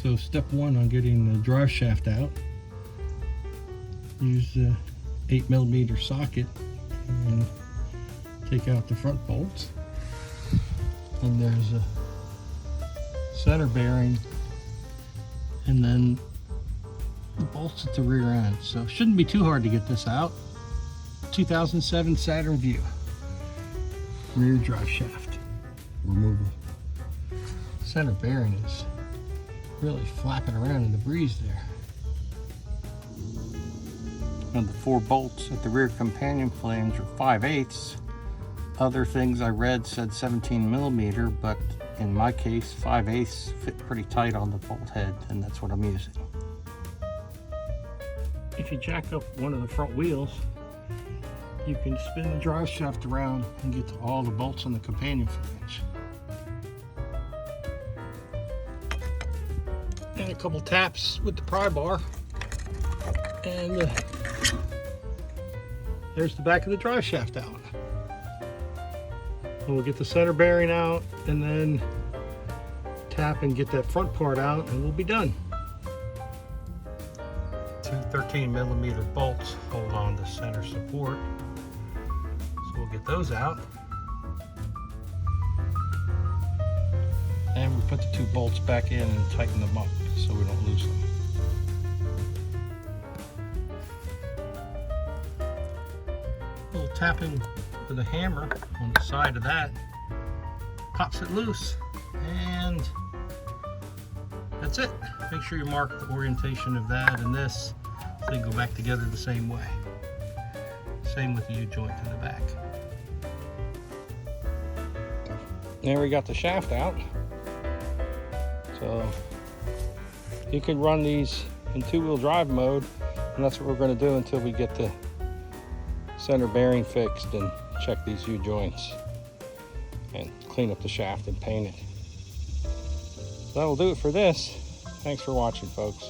So step one on getting the drive shaft out, use the 8mm socket and take out the front bolts. And there's a center bearing and then the bolts at the rear end. So it shouldn't be too hard to get this out. 2007 Saturn Vue rear drive shaft removal. Center bearing is really flapping around in the breeze there. Now the 4 bolts at the rear companion flange are 5/8. Other things I read said 17mm, but in my case 5/8 fit pretty tight on the bolt head, and that's what I'm using. If you jack up one of the front wheels, you can spin the drive shaft around and get to all the bolts on the companion flange. And a couple taps with the pry bar, and there's the back of the drive shaft out. And we'll get the center bearing out and then tap and get that front part out, and we'll be done. 2 13mm bolts hold on to center support, so we'll get those out. And we put the 2 bolts back in and tighten them up so we don't lose them. A little tapping with a hammer on the side of that pops it loose, and that's it. Make sure you mark the orientation of that and this so they go back together the same way. Same with the U-joint in the back. There we got the shaft out. So you can run these in 2-wheel drive mode, and that's what we're going to do until we get the center bearing fixed and check these U-joints and clean up the shaft and paint it. So that'll do it for this. Thanks for watching, folks.